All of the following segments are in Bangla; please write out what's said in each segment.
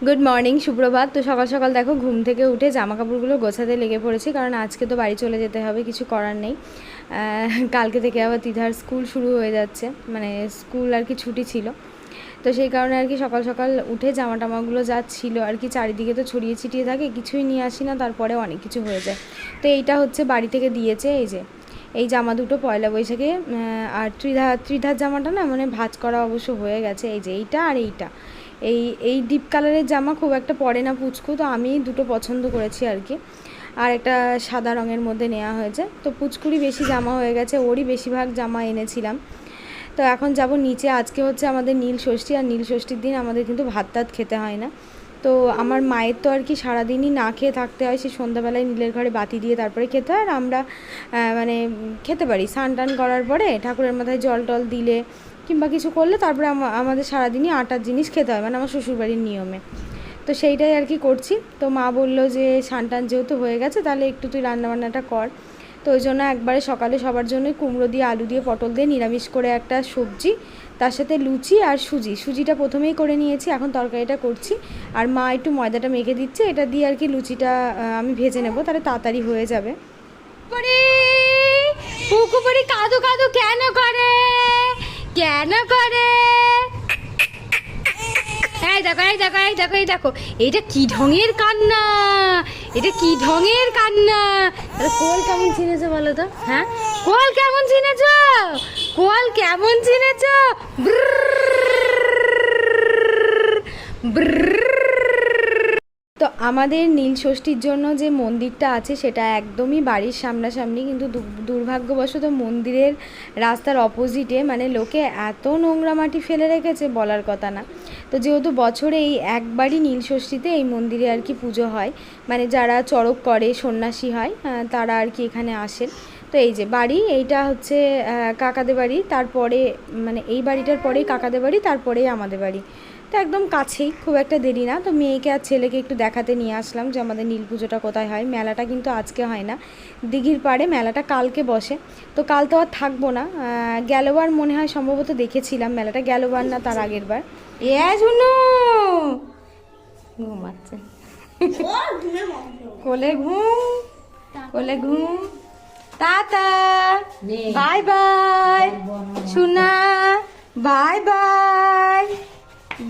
গুড মর্নিং, সুপ্রভাত। তো সকাল সকাল দেখো ঘুম থেকে উঠে জামা কাপড়গুলো গোছাতে লেগে পড়েছি, কারণ আজকে তো বাড়ি চলে যেতে হবে, কিছু করার নেই। কালকে থেকে আবার তিধার স্কুল শুরু হয়ে যাচ্ছে, মানে স্কুল আর কি ছুটি ছিল। তো সেই কারণে আর কি সকাল সকাল উঠে জামা টামাগুলো যা ছিল আর কি, চারিদিকে তো ছড়িয়ে ছিটিয়ে থাকে, কিছুই নিয়ে আসি না, তারপরে অনেক কিছু হয়ে যায়। তো এইটা হচ্ছে বাড়ি থেকে দিয়েছে, এই যে এই জামা দুটো পয়লা বৈশাখে। আর ত্রিধার জামাটা না মানে ভাঁজ করা অবশ্য হয়ে গেছে, এই যে এইটা আর এইটা। এই এই ডিপ কালারের জামা খুব একটা পরে না পুচকু, তো আমি দুটো পছন্দ করেছি আর কি। আর একটা সাদা রঙের মধ্যে নেওয়া হয়েছে। তো পুচকুরই বেশি জামা হয়ে গেছে, ওরই বেশিরভাগ জামা এনেছিলাম। তো এখন যাব নিচে। আজকে হচ্ছে আমাদের নীল ষষ্ঠী, আর নীল ষষ্ঠীর দিন আমাদের কিন্তু ভাত টাত খেতে হয় না। তো আমার মায়ের তো আর কি সারাদিনই না খেয়ে থাকতে হয়, সে সন্ধ্যাবেলায় নীলের ঘরে বাতি দিয়ে তারপরে খেতে হয়। আর আমরা মানে খেতে পারি স্নান টান করার পরে, ঠাকুরের মাথায় জল টল দিলে কিংবা কিছু করলে তারপরে আমাদের সারাদিনই আটার জিনিস খেতে হয়, মানে আমার শ্বশুরবাড়ির নিয়মে। তো সেইটাই আর কি করছি। তো মা বললো যে স্নান টান যেহেতু হয়ে গেছে, তাহলে একটু তুই রান্নাবান্নাটা কর। তো ওই জন্য একবারে সকালে সবার জন্যই কুমড়ো দিয়ে, আলু দিয়ে, পটল দিয়ে নিরামিষ করে একটা সবজি, তার সাথে লুচি আর সুজিটা প্রথমেই করে নিয়েছি, এখন তরকারিটা করছি। আর মা একটু ময়দাটা মেখে দিচ্ছে, এটা দিয়ে আর কি লুচিটা আমি ভেজে নেব, তাহলে তাড়াতাড়ি হয়ে যাবে। পুকুরি কাদু কাদু কেন করে, কেন করে? এই দেখো, এই দেখো, এই দেখো, এই দেখো, এটা কি ঢঙের কান্না, এটা কি ঢঙের কান্না। কোয়াল কেমন চিনেছো বলো তো? হ্যাঁ, কোয়াল কেমন চিনেছো? কোয়াল কেমন চিনেছো? তো আমাদের নীল ষষ্ঠীর জন্য যে মন্দিরটা আছে সেটা একদমই বাড়ির সামনাসামনি, কিন্তু দুর্ভাগ্যবশত মন্দিরের রাস্তার অপোজিটে মানে লোকে এত নোংরা মাটি ফেলে রেখেছে বলার কথা না। তো যেহেতু বছরে এই একবারই নীল ষষ্ঠীতে এই মন্দিরে আর কি পুজো হয়, মানে যারা চড়ক করে সন্ন্যাসী হয় তারা আর কি এখানে আসেন। তো এই যে বাড়ি, এইটা হচ্ছে কাকাদের বাড়ি, তারপরে মানে এই বাড়িটার পরেই কাকাদের বাড়ি, তারপরেই আমাদের বাড়ি। তো একদম কাছেই, খুব একটা দেরি না। তো মেয়েকে আর ছেলেকে একটু দেখাতে নিয়ে আসলাম যে আমাদের নীল পুজোটা কোথায় হয়। মেলাটা কিন্তু আজকে হয় না, দিঘির পাড়ে মেলাটা কালকে বসে। তো কাল তো আর থাকবো না, গেলবার মনে হয় সম্ভবত দেখেছিলাম মেলাটা, গেলবার না তার আগের বার। ঝুনু ঘুমাচ্ছে, কোলে ঘুম, কোলে ঘুম। টাটা, বাই বাই সোনা, বাই বাই,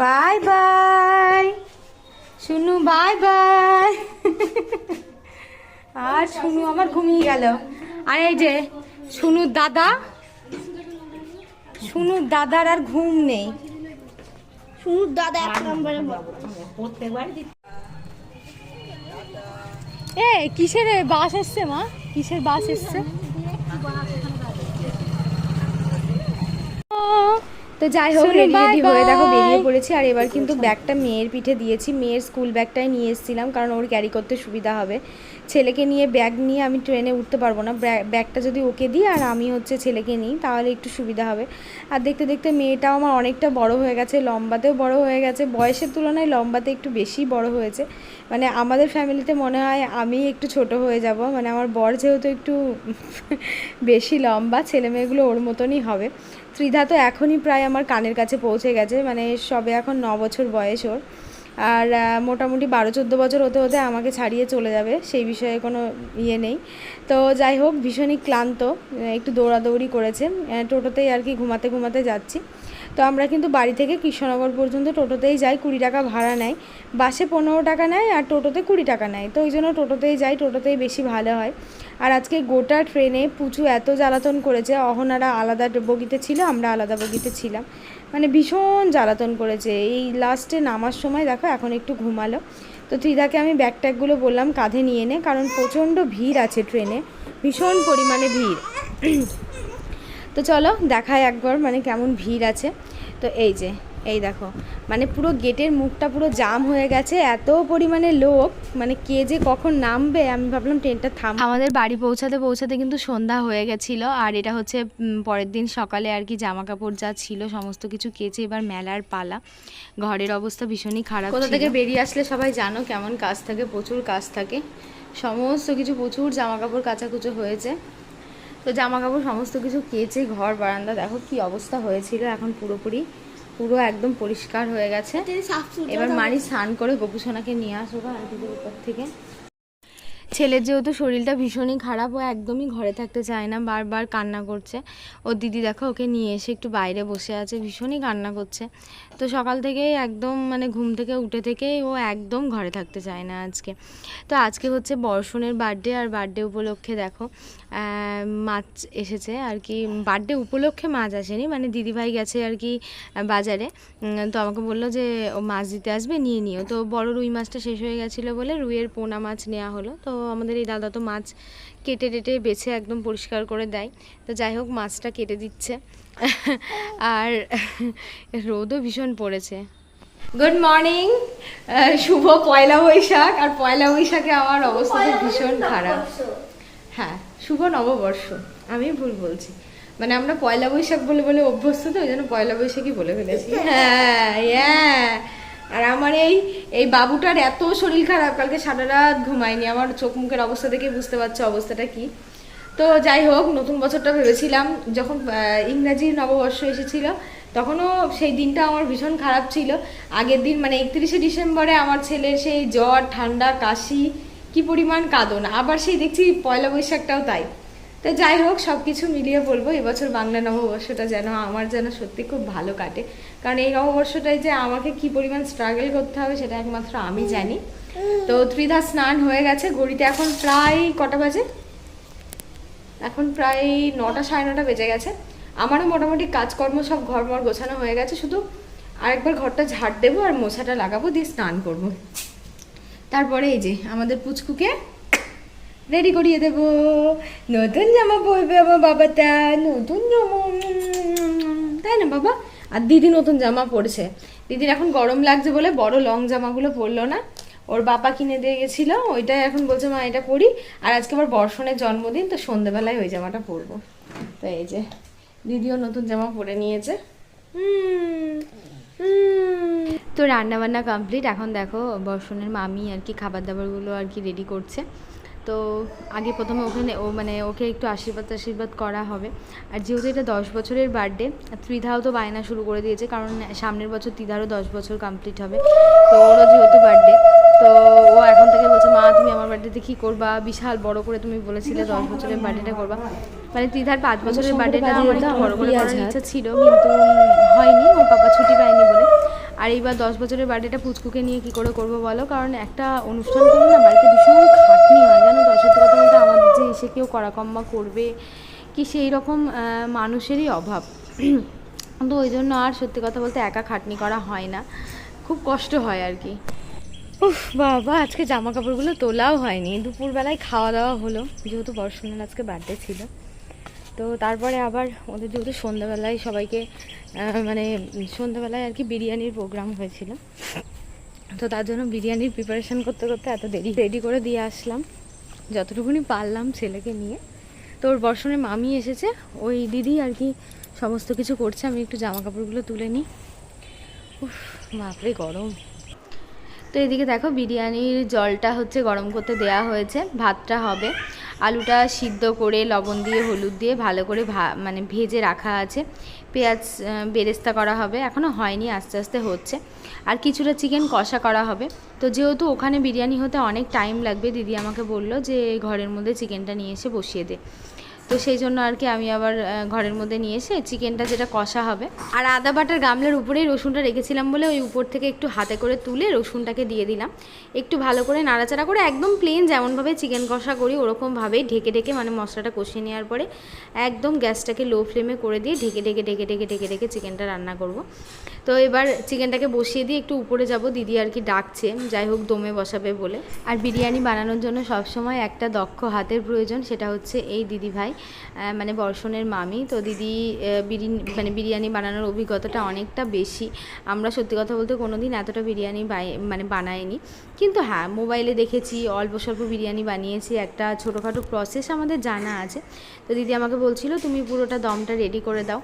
বাই বাই শুনু, বাই বাই। আর শুনু আমার ঘুমিয়ে গেল। আর এই যে শুনুর দাদা, শুনুর দাদার আর ঘুম নেই। শুনুর দাদা এক নম্বরে এ কিসের বাস এসছে মা, কিসের বাস এসছে? তো যাই হোক, রেডি রেডি হয়ে দেখো বেরিয়ে পড়েছি। আর এবার কিন্তু ব্যাগটা মেয়ের পিঠে দিয়েছি, মেয়ের স্কুল ব্যাগটাই নিয়ে এসেছিলাম, কারণ ওর ক্যারি করতে সুবিধা হবে। ছেলেকে নিয়ে ব্যাগ নিয়ে আমি ট্রেনে উঠতে পারবো না, ব্যাগটা যদি ওকে দিই আর আমি হচ্ছে ছেলেকে নিই তাহলে একটু সুবিধা হবে। আর দেখতে দেখতে মেয়েটাও আমার অনেকটা বড় হয়ে গেছে, লম্বাতেও বড় হয়ে গেছে, বয়সের তুলনায় লম্বাতে একটু বেশি বড় হয়েছে। মানে আমাদের ফ্যামিলিতে মনে হয় আমি একটু ছোট হয়ে যাব, মানে আমার বর যেহেতু একটু বেশি লম্বা, ছেলে মেয়েগুলো ওর মতনই হবে। ত্রিধা তো এখনই প্রায় আমার কানের কাছে পৌঁছে গেছে, মানে সবে এখন 9 বছর বয়স ওর। আর মোটামুটি 12-14 বছর হতে হতে আমাকে ছাড়িয়ে চলে যাবে, সেই বিষয়ে কোনো ইয়ে নেই। তো যাই হোক, ভীষণই ক্লান্ত, একটু দৌড়াদৌড়ি করেছে, টোটোতেই আর কি ঘুমাতে ঘুমাতে যাচ্ছি। তো আমরা কিন্তু বাড়ি থেকে কৃষ্ণনগর পর্যন্ত টোটোতেই যাই, 20 টাকা ভাড়া নেয়, বাসে 15 টাকা নেয়, আর টোটোতে 20 টাকা নেয়। তো ওই জন্য টোটোতেই যাই, টোটোতেই বেশি ভালো হয়। আর আজকে গোটা ট্রেনে পুচু এত জ্বালাতন করেছে, অহনারা আলাদা বগিতে ছিল, আমরা আলাদা বগিতে ছিলাম, মানে ভীষণ জ্বালাতন করেছে। এই লাস্টে নামার সময় দেখো এখন একটু ঘুমালো। তো ত্রিধাকে আমি ব্যাগ ট্যাগগুলো বললাম কাঁধে নিয়ে নে, কারণ প্রচণ্ড ভিড় আছে ট্রেনে, ভীষণ পরিমাণে ভিড়। তো চলো দেখায় একবার মানে কেমন ভিড় আছে। তো এই যে এই দেখো, মানে পুরো গেটের মুখটা পুরো জাম হয়ে গেছে, এত পরিমাণে লোক, মানে কে যে কখন নামবে। আমি ভাবলাম ট্রেনটা আমাদের বাড়ি পৌঁছাতে পৌঁছাতে কিন্তু সন্ধ্যা হয়ে গেছিলো। আর এটা হচ্ছে পরের দিন সকালে আর কি জামা কাপড় যা ছিল সমস্ত কিছু কেচে এবার মেলার পালা। ঘরের অবস্থা ভীষণই খারাপ। কোথা থেকে বেরিয়ে আসলে সবাই জানো কেমন কাজ থাকে, প্রচুর কাজ থাকে, সমস্ত কিছু প্রচুর জামা কাপড় কাচাকুচো হয়েছে। তো জামা কাপড় সমস্ত কিছু কেচে ঘর বারান্দা দেখো কি অবস্থা হয়েছিল, এখন পুরোপুরি পুরো একদম পরিষ্কার হয়ে গেছে। এবার মানি স্নান করে গোপুসোনাকে নিয়ে আসবো আর দিদির উপর থেকে। ছেলের যেহেতু শরীরটা ভীষণই খারাপ, ও একদমই ঘরে থাকতে চায় না, বারবার কান্না করছে। ওর দিদি দেখো ওকে নিয়ে এসে একটু বাইরে বসে আছে, ভীষণই কান্না করছে। তো সকাল থেকেই একদম মানে ঘুম থেকে উঠে থেকেই ও একদম ঘরে থাকতে চায় না আজকে। তো আজকে হচ্ছে বর্ষণের বার্থডে, আর বার্থডে উপলক্ষে দেখো মাছ এসেছে আর কি। বার্থডে উপলক্ষে মাছ আসেনি, মানে দিদিভাই গেছে আর কি বাজারে, তো আমাকে বললো যে ও মাছ দিতে আসবে, নিয়ে নিও। তো বড় রুই মাছটা শেষ হয়ে গেছিলো বলে রুইয়ের পোনা মাছ নেওয়া হলো। তো আমাদের এই দাদা তো মাছ কেটে টেটে বেছে একদম পরিষ্কার করে দেয়। তো যাই হোক মাছটা কেটে দিচ্ছে। আর রোদও ভীষণ পড়েছে। গুড মর্নিং, শুভ পয়লা বৈশাখ। আর পয়লা বৈশাখে আমার অবস্থা তো ভীষণ খারাপ। হ্যাঁ, শুভ নববর্ষ, আমি ভুল বলছি, মানে আমরা পয়লা বৈশাখ বলে বলে অভ্যস্ত, তো ওই জন্য পয়লা বৈশাখই বলে ফেলেছি। হ্যাঁ, আর আমার এই বাবুটার এত শরীর খারাপ, কালকে সারা রাত ঘুমায়নি। আমার চোখ মুখের অবস্থা দেখে বুঝতে পারছো অবস্থাটা কি। তো যাই হোক, নতুন বছরটা ভেবেছিলাম, যখন ইংরাজি নববর্ষ এসেছিল তখনও সেই দিনটা আমার ভীষণ খারাপ ছিল। আগের দিন মানে 31শে ডিসেম্বরে আমার ছেলের সেই জ্বর, ঠান্ডা, কাশি, কি পরিমাণ কাঁদন। আবার সেই দেখছি পয়লা বৈশাখটাও তাই। তো যাই হোক, সব কিছু মিলিয়ে বলবো এবছর বাংলা নববর্ষটা যেন আমার যেন সত্যি খুব ভালো কাটে, কারণ এই নববর্ষটায় যে আমাকে কি পরিমাণ স্ট্রাগল করতে হবে সেটা একমাত্র আমি জানি। তো ত্রিধা স্নান হয়ে গেছে, ঘড়িতে এখন প্রায় কটা বাজে, এখন প্রায় 9টা 9:30 বেজে গেছে। আমারও মোটামুটি কাজকর্ম সব ঘরমর গোছানো হয়ে গেছে, শুধু আরেকবার ঘরটা ঝাড় দেবো আর মোছাটা লাগাবো, দিয়ে স্নান করব। তারপরে এই যে আমাদের পুচকুকে রেডি করিয়ে দেবো, নতুন জামা পরবে আমার বাবাটা, নতুন জামা, তাই না বাবা? আর দিদি নতুন জামা পরেছে। দিদির এখন গরম লাগছে বলে বড় লং জামাগুলো পরলো না, ওর বাবা কিনে দিয়ে গেছিলো, ওইটাই এখন বলছে মা এটা পরি। আর আজকে আবার বর্ষণের জন্মদিন, তো সন্ধ্যেবেলায় ওই জামাটা পরবো। তো এই যে দিদিও নতুন জামা পরে নিয়েছে। তো রান্নাবান্না কমপ্লিট। এখন দেখো বর্ষণের মামি আর কি খাবার দাবারগুলো আর কি রেডি করছে। তো আগে প্রথমে ওখানে ওকে একটু আশীর্বাদ করা হবে। আর যেহেতু এটা 10 বছরের বার্থডে, ত্রিধাও তো বায়না শুরু করে দিয়েছে, কারণ সামনের বছর ত্রিধারও 10 বছর কমপ্লিট হবে। তো ওরও যেহেতু বার্থডে, তো ও এখন থেকে বলছে মা তুমি আমার বার্থডেতে কী করবা, বিশাল বড় করে তুমি বলেছিলে 10 বছরের বার্থডেটা করবা। মানে ত্রিধার 5 বছরের বার্থডেটা আমার একটু বড় করে করার ইচ্ছা ছিল, কিন্তু হয়নি, ওর পাপা ছুটি পায়নি বলে। আর এইবার 10 বছরের বার্থডেটা পুচকুকে নিয়ে কী করে করবো বলো, কারণ একটা অনুষ্ঠান করলে না বাড়িতে ভীষণ খাটনি হয় জানো তো। সত্যি কথা বলতে আমাদের যে এসে কেউ কড়াকম্মা করবে কি সেই রকম মানুষেরই অভাব। তো ওই জন্য আর সত্যি কথা বলতে একা খাটনি করা হয় না, খুব কষ্ট হয় আর কি। উফ বাবা, আজকে জামা কাপড়গুলো তোলাও হয়নি, দুপুরবেলায় খাওয়া দাওয়া হলো, যেহেতু বর্ষণের আজকে বার্থডে ছিল। তো তারপরে আবার ওদের যেহেতু সন্ধ্যাবেলায় সবাইকে সন্ধ্যাবেলায় আর কি বিরিয়ানির প্রোগ্রাম হয়েছিল, তো তার জন্য বিরিয়ানির প্রিপারেশান করতে করতে এত রেডি করে দিয়ে আসলাম যতটুকুনি পারলাম ছেলেকে নিয়ে। তো ওর বর্ষণের মামি এসেছে, ওই দিদি আর কি সমস্ত কিছু করছে। আমি একটু জামা কাপড়গুলো তুলে নিই। উফ বাপরে গরম। তো এদিকে দেখো বিরিয়ানির জলটা হচ্ছে গরম করতে দেয়া হয়েছে, ভাতটা হবে, আলুটা সিদ্ধ করে লবণ দিয়ে হলুদ দিয়ে ভালো করে ভেজে রাখা আছে, পেঁয়াজ বেরেস্তা করা হবে, এখনও হয়নি, আস্তে আস্তে হচ্ছে। আর কিছুটা চিকেন কষা করা হবে। তো যেহেতু ওখানে বিরিয়ানি হতে অনেক টাইম লাগবে, দিদি আমাকে বলল যে ঘরের মধ্যে চিকেনটা নিয়ে এসে বসিয়ে দে। তো সেই জন্য আর কি আমি আবার ঘরের মধ্যে নিয়ে এসে চিকেনটা যেটা কষা হবে, আর আদা বাটার গামলার উপরেই রসুনটা রেখেছিলাম বলে ওই উপর থেকে একটু হাতে করে তুলে রসুনটাকে দিয়ে দিলাম, একটু ভালো করে নাড়াচাড়া করে একদম প্লেন যেমনভাবে চিকেন কষা করি ওরকমভাবেই ঢেকে ঢেকে মশলাটা কষিয়ে নেওয়ার পরে একদম গ্যাসটাকে লো ফ্লেমে করে দিয়ে ঢেকে ঢেকে চিকেনটা রান্না করব। তো এবার চিকেনটাকে বসিয়ে দিয়ে একটু উপরে যাব, দিদি আর কি ডাকছে, যাই হোক দমে বসাবে বলে। আর বিরিয়ানি বানানোর জন্য সবসময় একটা দক্ষ হাতের প্রয়োজন, সেটা হচ্ছে এই দিদি ভাই, মানে বর্ষণের মামি। তো দিদি বিরিয়ানি বানানোর অভিজ্ঞতাটা অনেকটা বেশি। আমরা সত্যি কথা বলতে কোনো দিন এতটা বিরিয়ানি বানাইনি, কিন্তু হ্যাঁ মোবাইলে দেখেছি, অল্প স্বল্প বিরিয়ানি বানিয়েছি, একটা ছোটোখাটো প্রসেস আমাদের জানা আছে। তো দিদি আমাকে বলছিল তুমি পুরোটা দমটা রেডি করে দাও,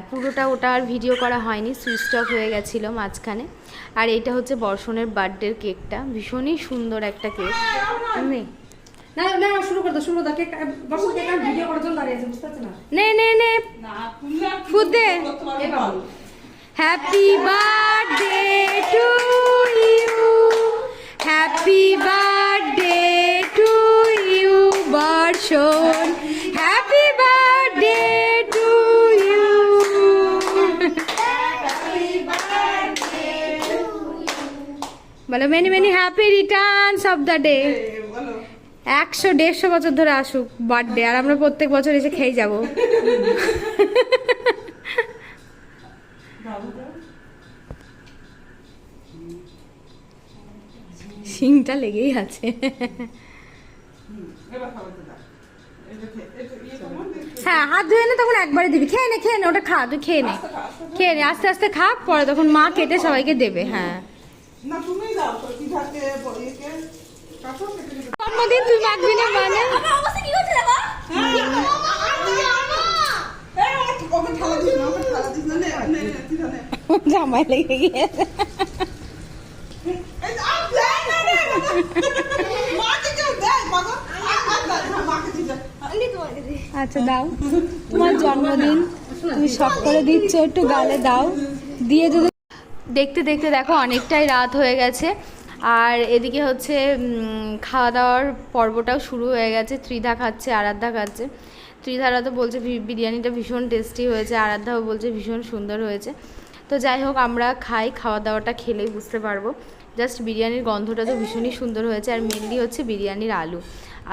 পুরোটা ওটা আর ভিডিও করা হয়নি, সুইচ অফ হয়ে গেছিলো মাঝখানে। আর এইটা হচ্ছে বর্ষণের বার্থডের কেকটা, ভীষণই সুন্দর একটা কেক। না না শুরু করতে কেক বর্ষণ কেক আর ভিডিও করার জন্য দাঁড়িয়ে আছে, বুঝতে পারছ না? নে ফুদ দে। Happy birthday to you, happy birthday to you Barshan, happy birthday to you. বলো many many happy returns of the day. 100-150 বছর ধরে আসুক বার্থডে, আর আমরা প্রত্যেক বছর এসে খেয়ে যাব। শিংটা লেগেই আছে। হ্যাঁ, হাত ধুয়ে নে, তখন একবারে দিবি। খেয়ে নে, খেয়ে নে, ওটা খা, তুই খেয়ে নে, খেয়ে নে, আস্তে আস্তে খা, পরে তখন মা কেটে সবাইকে দেবে। হ্যাঁ, জন্মদিন তুই মাখবি না মানে? জামাই লেগে গিয়েছে। আচ্ছা দাও, তোমার জন্মদিন, তুমি শখ করে দিচ্ছ, একটু গালে দাও। দিয়ে যদি দেখতে দেখতে দেখো অনেকটাই রাত হয়ে গেছে, আর এদিকে হচ্ছে খাওয়া দাওয়ার পর্বটাও শুরু হয়ে গেছে। ত্রিধা খাচ্ছে, আরাধ্যা খাচ্ছে। ত্রিধারা তো বলছে বিরিয়ানিটা ভীষণ টেস্টি হয়েছে, আরাধ্যাও বলছে ভীষণ সুন্দর হয়েছে। তো যাই হোক, আমরা খাই, খাওয়া দাওয়াটা খেলেই বুঝতে পারবো। জাস্ট বিরিয়ানির গন্ধটা তো ভীষণই সুন্দর হয়েছে, আর মেনলি হচ্ছে বিরিয়ানির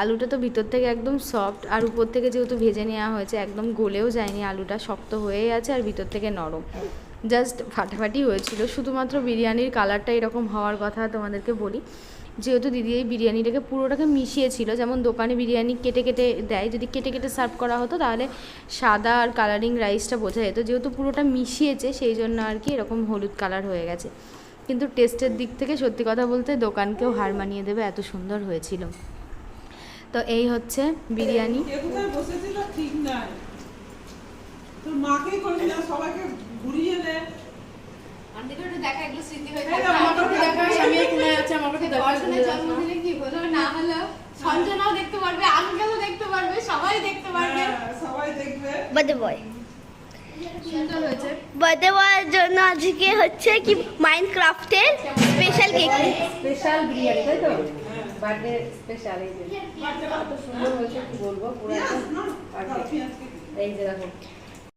আলুটা তো ভিতর থেকে একদম সফট, আর উপর থেকে যেহেতু ভেজে নেওয়া হয়েছে একদম গলেও যায়নি, আলুটা শক্ত হয়েই আছে আর ভিতর থেকে নরম, জাস্ট ফাটাফাটি হয়েছিল। শুধুমাত্র বিরিয়ানির কালারটা এরকম হওয়ার কথা তোমাদেরকে বলি, যেহেতু দিদি এই বিরিয়ানিটাকে পুরোটাকে মিশিয়েছিল। যেমন দোকানে বিরিয়ানি কেটে কেটে দেয়, যদি কেটে কেটে সার্ভ করা হতো তাহলে সাদা আর কালারিং রাইসটা বোঝা যেত। যেহেতু পুরোটা মিশিয়েছে সেই জন্য আর কি এরকম হলুদ কালার হয়ে গেছে, কিন্তু টেস্টের দিক থেকে সত্যি কথা বলতে দোকানকেও হার মানিয়ে দেবে, এত সুন্দর হয়েছিল। তো এই হচ্ছে বিরিয়ানি। সঞ্জনাও দেখতে পারবে, আঙ্কেলও দেখতে পারবে, সবাই দেখতে পারবে, সবাই দেখবে। বার্থডে বয় সুন্দর হয়েছে। বার্থডে বয়ের জন্য আজকে হচ্ছে কি মাইনক্রাফটের স্পেশাল কেক, স্পেশাল বিরিয়ানি, তাই তো? বার্থডে স্পেশাল, এই যে কত সুন্দর হয়েছে কি বলবো, পুরো একদম এই যে দেখো